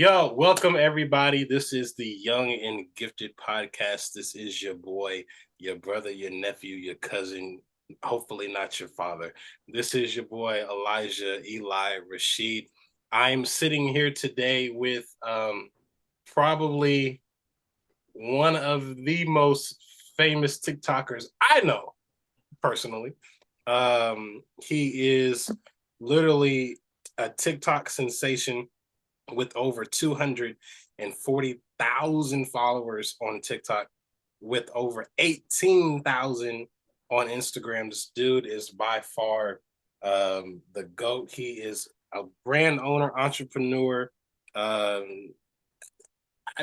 Yo, welcome everybody. This is the Young and Gifted podcast. This is your boy, your brother, your nephew, your cousin, hopefully not your father. This is your boy, Elijah, Eli, Rashid. I'm sitting here today with probably one of the most famous TikTokers I know personally. He is literally a TikTok sensation with over 240,000 followers on TikTok, with over 18,000 on Instagram. This dude is by far the GOAT. He is a brand owner, entrepreneur. Um,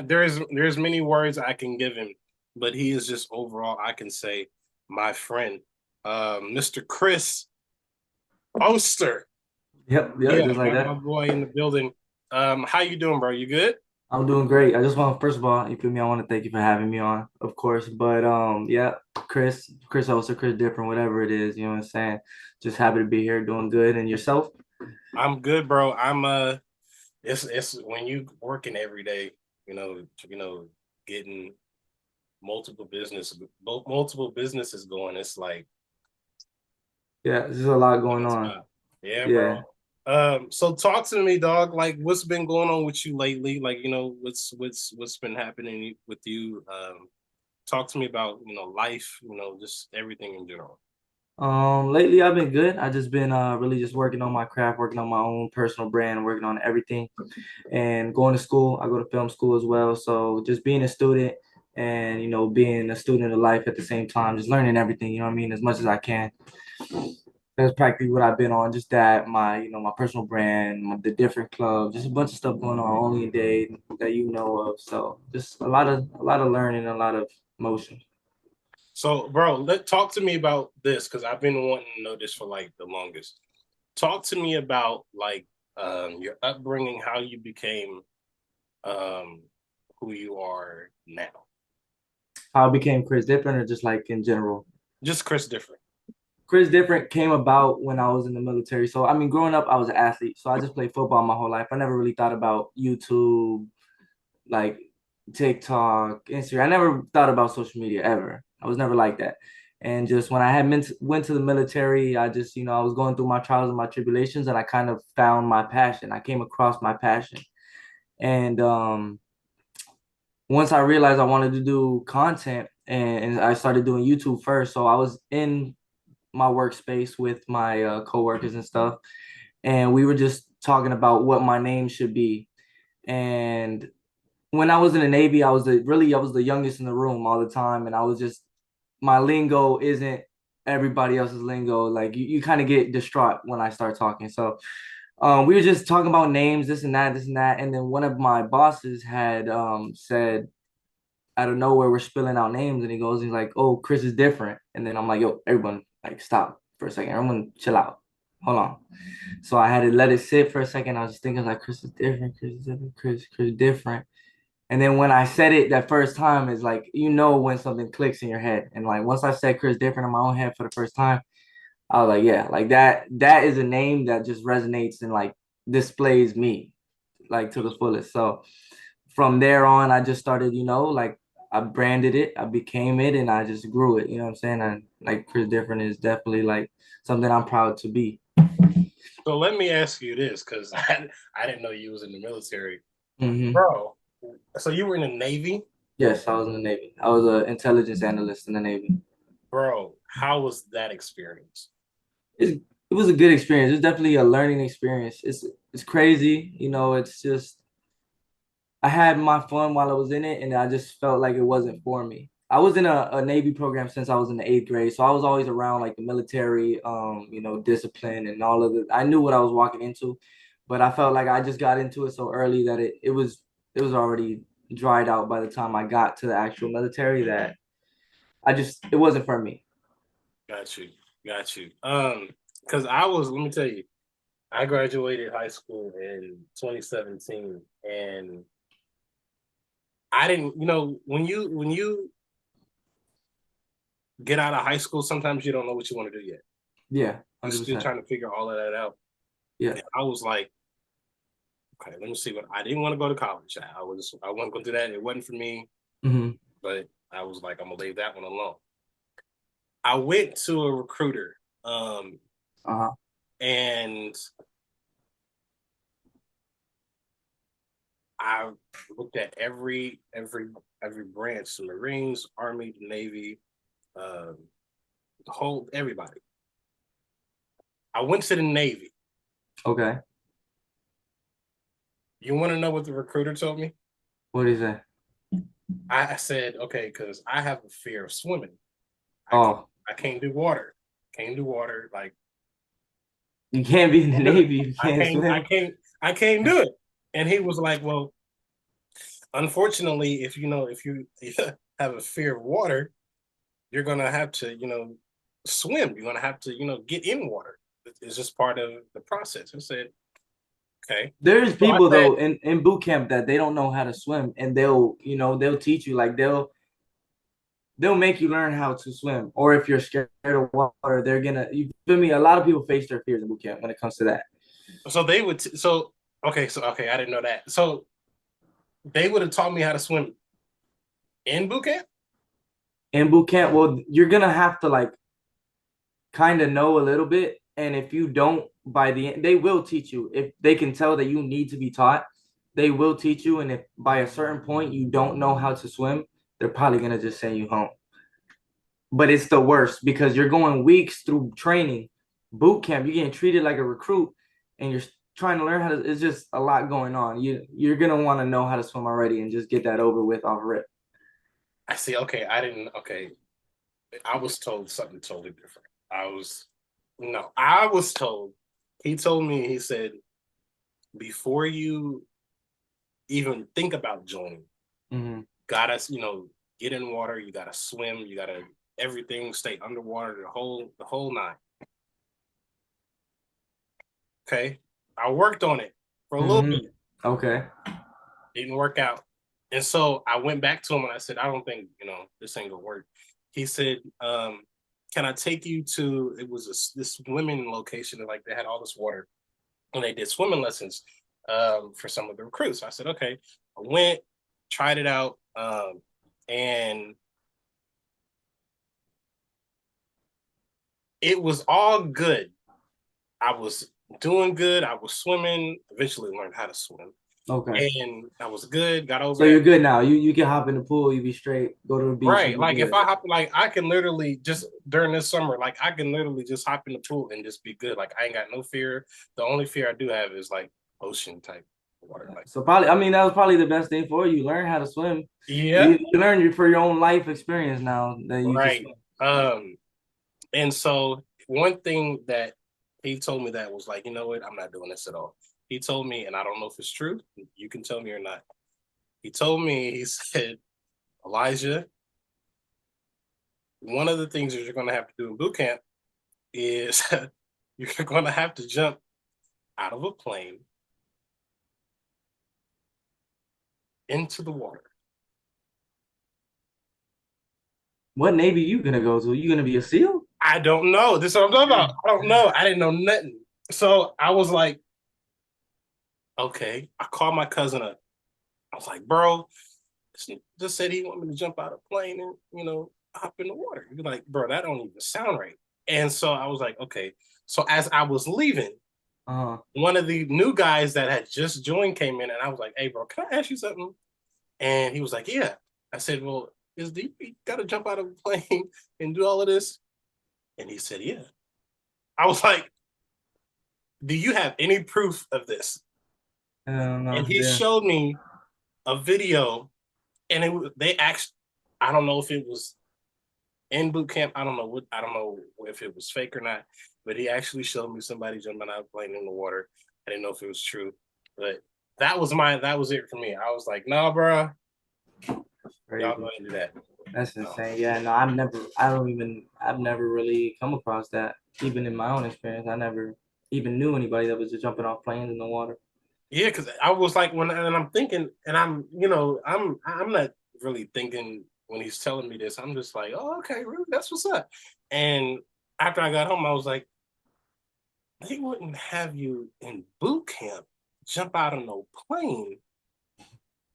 there's many words I can give him, but he is just overall, I can say, my friend, Mr. Chris Oester. Yep, Yeah, just like got my that. boy in the building. How you doing, bro? You good? I'm doing great. I just want, first of all, you feel me? I want to thank you for having me on, of course. But yeah, Chris Oster, Chris Different, whatever it is, you know what I'm saying? Just happy to be here, doing good. And yourself? I'm good, bro. It's when you working every day, getting multiple businesses going. It's like Yeah, there's a lot going on. nonstop. Yeah, bro. Yeah. So talk to me, dog. Like, what's been going on with you lately? Like, what's been happening with you? Talk to me about life. Just everything in general. Lately I've been good. I just been really just working on my craft, working on my own personal brand, working on everything and going to school. I go to film school as well. So just being a student and being a student of life at the same time, just learning everything, you know what I mean, as much as I can. That's practically what I've been on. Just that, my personal brand, the different clubs, just a bunch of stuff going on only a day that you know of. So just a lot of learning, a lot of motion. So, bro, talk to me about this because I've been wanting to know this for like the longest. Talk to me about like your upbringing, how you became um, who you are now. How I became Chris Different, or just like in general. Just Chris different. Chris Different came about when I was in the military. So I mean, growing up, I was an athlete. So I just played football my whole life. I never really thought about YouTube, like TikTok, Instagram. I never thought about social media ever. I was never like that. And just when I went to the military, I just, I was going through my trials and my tribulations, and I kind of found my passion. I came across my passion. And once I realized I wanted to do content, and I started doing YouTube first. So I was in my workspace with my coworkers and stuff, and we were just talking about what my name should be. And when I was in the Navy, I was the youngest in the room all the time, and I was just my lingo isn't everybody else's lingo. Like you kind of get distraught when I start talking. So we were just talking about names, this and that, and then one of my bosses had said out of nowhere we're spilling out names, and he's like, "Oh, Chris is different," and then I'm like, "Yo, everyone, like stop for a second, everyone, chill out, hold on." So I had to let it sit for a second. I was just thinking like, Chris is different, Chris is different, Chris different. And then when I said it that first time, it's like when something clicks in your head. And like once I said Chris different in my own head for the first time, I was like, yeah, like that is a name that just resonates and like displays me like to the fullest. So from there on, I just started, like I branded it, I became it, and I just grew it. You know what I'm saying? And like Chris Different is definitely like something I'm proud to be. So let me ask you this because I didn't know you was in the military, Hmm. bro. So you were in the Navy, Yes, I was in the Navy. I was an intelligence analyst in the Navy. bro. How was that experience? It was a good experience. It's definitely a learning experience. It's crazy, it's just I had my fun while I was in it, and I just felt like it wasn't for me. I was in a Navy program since I was in the eighth grade, so I was always around like the military, discipline and all of it. I knew what I was walking into, but I felt like I just got into it so early that it was already dried out by the time I got to the actual military that it wasn't for me. Got you, got you. Because let me tell you, I graduated high school in 2017, and I didn't, when you get out of high school, sometimes you don't know what you want to do yet. Yeah, You're still 100%. trying to figure all of that out. Yeah. And I was like, okay, let me see what I didn't want to go to college. I wasn't going to do that. It wasn't for me, Mm-hmm. but I was like, I'm gonna leave that one alone. I went to a recruiter, Uh-huh. and I looked at every branch: the Marines, Army, the Navy, um, the whole everybody. I went to the Navy. Okay. You want to know what the recruiter told me? What is that? I said, okay, because I have a fear of swimming. I can't, Oh, I can't do water. Can't do water. Like you can't be in the Navy if you I can't can't, I swim. can't, I can't do it. And he was like, well, unfortunately, if you have a fear of water, you're gonna have to, swim. You're gonna have to, get in water. It's just part of the process. I said, okay. There's So I people said, though in boot camp that they don't know how to swim, and they'll teach you, like they'll make you learn how to swim. Or if you're scared of water, they're gonna, you feel me? A lot of people face their fears in boot camp when it comes to that. so they would, so okay, I didn't know that. So they would have taught me how to swim in boot camp. In boot camp, well, you're gonna have to like kind of know a little bit, and if you don't, by the end, they will teach you. If they can tell that you need to be taught, they will teach you. And if by a certain point you don't know how to swim, they're probably gonna just send you home. But it's the worst because you're going weeks through training, boot camp. You're getting treated like a recruit, and you're trying to learn how to. It's just a lot going on. You're gonna want to know how to swim already and just get that over with off rip. I see. Okay, I didn't. Okay, I was told something totally different. I was no, I was told. He told me. He said before you even think about joining, Mm-hmm. gotta get in water. You gotta swim. You gotta everything. Stay underwater. The whole nine. Okay, I worked on it for a little Mm-hmm. bit. Okay. Didn't work out. And so I went back to him and I said, I don't think, this ain't gonna work. He said, can I take you to, it was this swimming location, and like they had all this water and they did swimming lessons for some of the recruits. I said, okay. I went, tried it out, and it was all good. I was doing good. I was swimming, eventually learned how to swim. Okay. And I was good, got over So that. you're good now. You can hop in the pool. You be straight. Go to the beach. You Right. be Like if good. I hop, like I can literally just during this summer, like I can literally just hop in the pool and just be good. Like I ain't got no fear. The only fear I do have is like ocean type water. Like, So probably, I mean, that was probably the best thing for you. Learn how to swim. yeah, You learn you for your own life experience now that you can right. swim. And so one thing that he told me that was like, you know what, I'm not doing this at all. He told me, and I don't know if it's true. You can tell me or not. He told me, he said, Elijah, one of the things that you're going to have to do in boot camp is you're going to have to jump out of a plane into the water. What Navy you gonna go to? You gonna be a SEAL? I don't know. This is what I'm talking about. I don't know. I didn't know nothing. So I was like, okay. I called my cousin up. I was like, bro, just said he want me to jump out of a plane and, hop in the water. You're like, bro, that don't even sound right. And so I was like, okay. So as I was leaving, Uh-huh. one of the new guys that had just joined came in and I was like, hey, bro, can I ask you something? And he was like, yeah. I said, well, you got to jump out of a plane and do all of this? And he said, yeah. I was like, do you have any proof of this? I don't know. And he Yeah. showed me a video, and they actually, I don't know if it was in boot camp. I don't know if it was fake or not, but he actually showed me somebody jumping out playing in the water. I didn't know if it was true, but that was it for me. I was like, nah, bro, y'all Crazy. go and do that. That's No. insane. Yeah, no, I've never really come across that. Even in my own experience, I never even knew anybody that was just jumping off planes in the water. Yeah, because I was like, and I'm thinking, and I'm not really thinking when he's telling me this. I'm just like, oh, okay, really, that's what's up. And after I got home, I was like, they wouldn't have you in boot camp jump out of no plane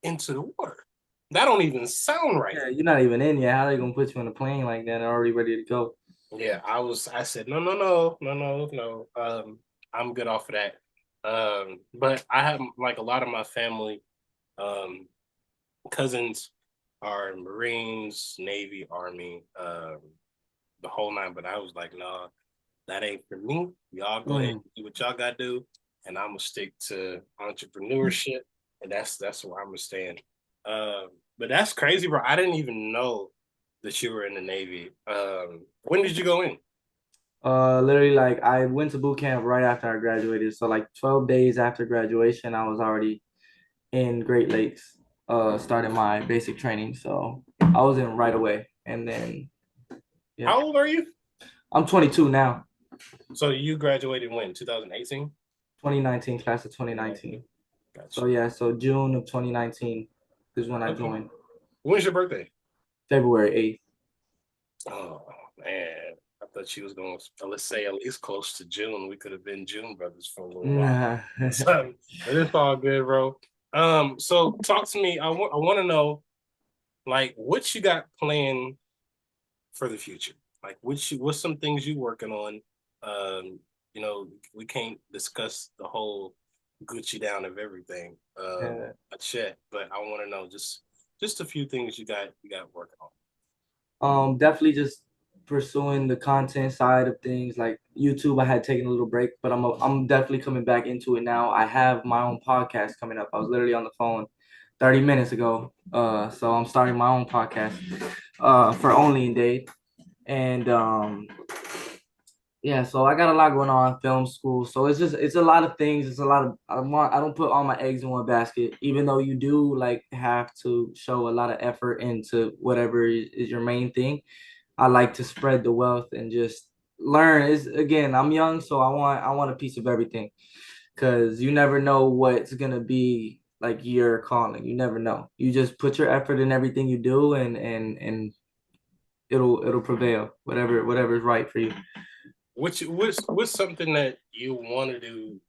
into the water. That don't even sound right. Yeah, you're not even in yet. How they gonna put you on a plane like that and already ready to go? Yeah, I said, no, no, no, no, no, no. I'm good off of that. But I have like a lot of my family, um, cousins are Marines, Navy, Army, the whole nine. But I was like, nah, that ain't for me. Y'all go ahead Mm. and do what y'all gotta do, and I'm gonna stick to entrepreneurship, and that's where I'm gonna stand. But that's crazy, bro. I didn't even know that you were in the Navy. When did you go in? Literally like I went to boot camp right after I graduated. So like 12 days after graduation, I was already in Great Lakes, started my basic training. So I was in right away. And then yeah. How old are you? I'm 22 now. So you graduated when? 2018? 2019, class of 2019. 2019. So Gotcha. yeah, so June of 2019 is when I Okay. joined. When's your birthday? February 8th. Oh man, I thought she was going to, let's say, at least close to June. We could have been June brothers for a little while. Nah. So, but it's all good, bro. So talk to me. I want to know, like, what you got planned for the future. Like, what's some things you working on? Um, we can't discuss the whole Gucci down of everything, Yeah. yet, but I want to know just a few things you got working on. Definitely just pursuing the content side of things. Like YouTube, I had taken a little break, but I'm definitely coming back into it now. I have my own podcast coming up. I was literally on the phone 30 minutes ago. So I'm starting my own podcast for only in Dade. And yeah, so I got a lot going on, film school. So it's a lot of things. It's a lot of I don't put all my eggs in one basket, even though you do like have to show a lot of effort into whatever is your main thing. I like to spread the wealth and just learn. Is again, I'm young, so I want a piece of everything because you never know what's gonna be like your calling. You never know. You just put your effort in everything you do, and it'll prevail. Whatever is right for you. What's something that you want to do?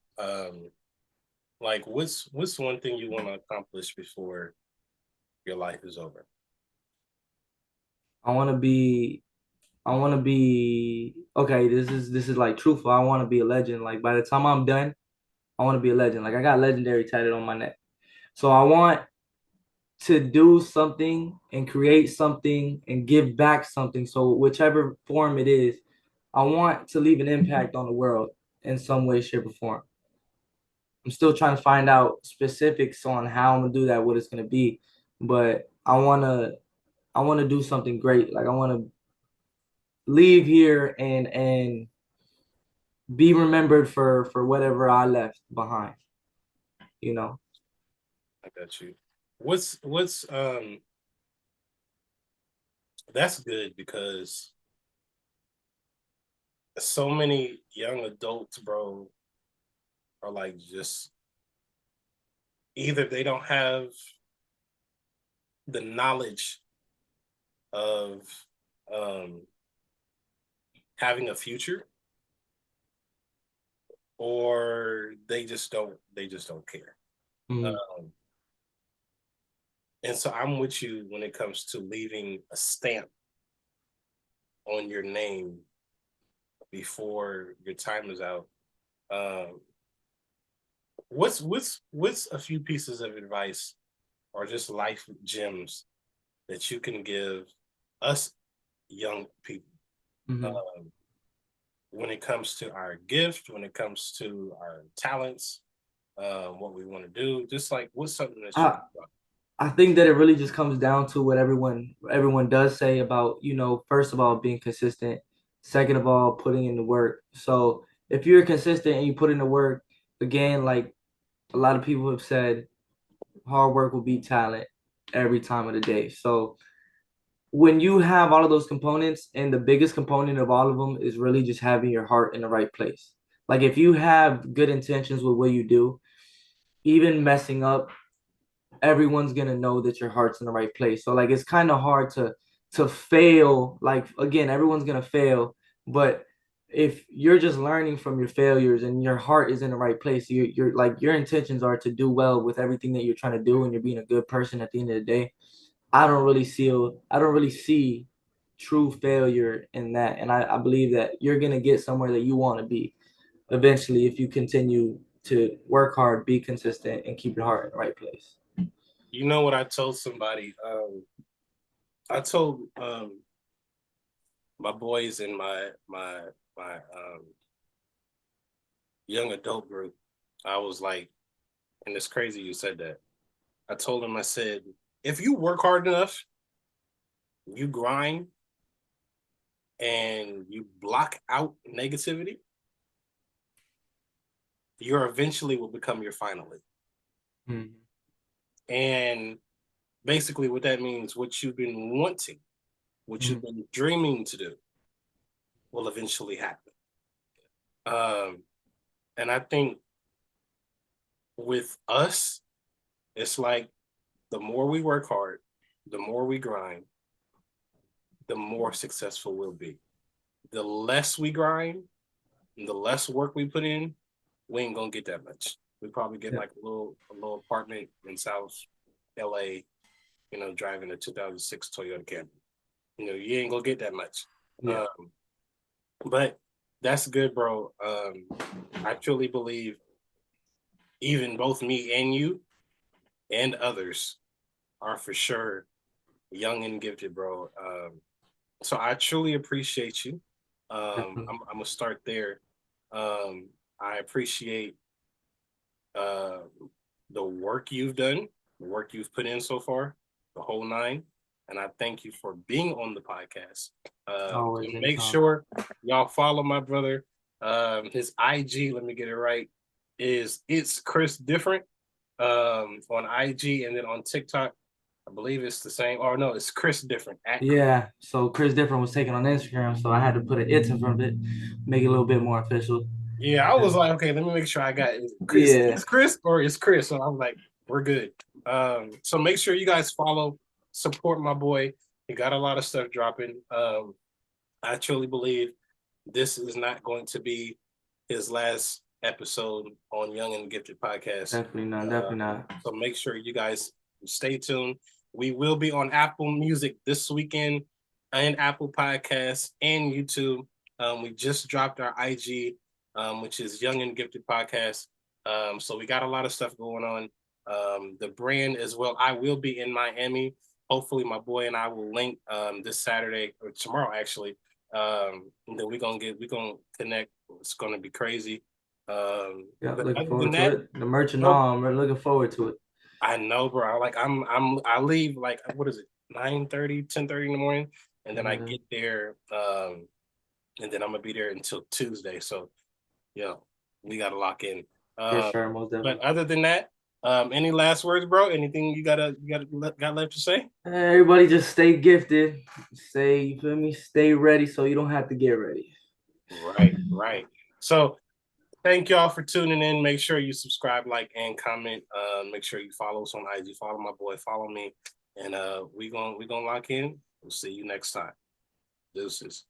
Like what's one thing you want to accomplish before your life is over? I want to be. I want to be okay. This is like truthful. I want to be a legend. Like by the time I'm done, I want to be a legend. Like I got legendary tatted on my neck. So I want to do something and create something and give back something. So whichever form it is, I want to leave an impact on the world in some way, shape, or form. I'm still trying to find out specifics on how I'm gonna do that, what it's gonna be, but I wanna do something great. Like I wanna leave here and be remembered for whatever I left behind. You know. I got you. What's That's good because so many young adults, bro, are like just either they don't have the knowledge of um, having a future, or they just don't care. Mm. Um, and so I'm with you when it comes to leaving a stamp on your name before your time is out. Um, what's a few pieces of advice or just life gems that you can give us young people, Hmm. um, when it comes to our gift, when it comes to our talents, what we want to do? Just like what's something that you I can talk I think that it really just comes down to what everyone does say about, first of all, being consistent, second of all, putting in the work. So if you're consistent and you put in the work, again, like a lot of people have said, hard work will beat talent every time of the day. So when you have all of those components, and the biggest component of all of them is really just having your heart in the right place. Like if you have good intentions with what you do, even messing up, everyone's gonna know that your heart's in the right place. So like it's kind of hard to fail. Like again, everyone's gonna fail, but if you're just learning from your failures and your heart is in the right place, you're like your intentions are to do well with everything that you're trying to do, and you're being a good person at the end of the day. I don't really see true failure in that. And I believe that you're gonna get somewhere that you want to be eventually if you continue to work hard, be consistent, and keep your heart in the right place. You know what I told somebody? I told my boys in my young adult group, I was like, and it's crazy you said that. I told them, I said, if you work hard enough, you grind, and you block out negativity, you eventually will become your finally. Mm-hmm. And basically, what that means, what you've been wanting, what Mm-hmm. you've been dreaming to do, will eventually happen. Um, and I think with us, it's like the more we work hard, the more we grind, the more successful we'll be. The less we grind, and the less work we put in, we ain't gonna get that much. We probably get Yeah. like a little apartment in South LA, driving a 2006 Toyota Camry. You ain't gonna get that much. Yeah. Um, but that's good, bro. I truly believe even both me and you and others are for sure young and gifted, bro. So I truly appreciate you. Definitely. I'm gonna start there. Um, I appreciate uh, the work you've done, the work you've put in so far, the whole nine. And I thank you for being on the podcast. So Always, make anytime. sure y'all follow my brother. His IG, let me get it right, is it's Chris Different on IG, and then on TikTok, I believe it's the same. Or no, it's Chris Different at Chris. Yeah. So Chris Different was taken on Instagram, so I had to put an it in front of it, make it a little bit more official. Yeah, I was like, okay, let me make sure I got it. Chris. Yeah. It's Chris or it's Chris. So I'm like, we're good. So make sure you guys follow, support my boy. He got a lot of stuff dropping. I truly believe this is not going to be his last episode on Young and Gifted podcast. Definitely not. Definitely not. So make sure you guys stay tuned. We will be on Apple Music this weekend and Apple Podcasts and YouTube. We just dropped our IG, which is Young and Gifted Podcast. So we got a lot of stuff going on. The brand as well. I will be in Miami. Hopefully, my boy and I will link this Saturday or tomorrow, actually. And then we're gonna connect. It's gonna be crazy. Yeah, But looking other than forward to that, it. The merch and bro, all, I'm really looking forward to it. I know, bro. Like I leave like what is it, 9:30, 10:30 in the morning, and then I Yeah, get there, and then I'm gonna be there until Tuesday. So yeah, we gotta lock in. for Um, sure, most but definitely. other than that, any last words, bro? Anything got left to say? Everybody just stay gifted. Stay, you feel me? Stay ready so you don't have to get ready. Right, right. So thank y'all for tuning in. Make sure you subscribe, like, and comment. Make sure you follow us on IG. Follow my boy. Follow me, and we gonna lock in. We'll see you next time. Deuces.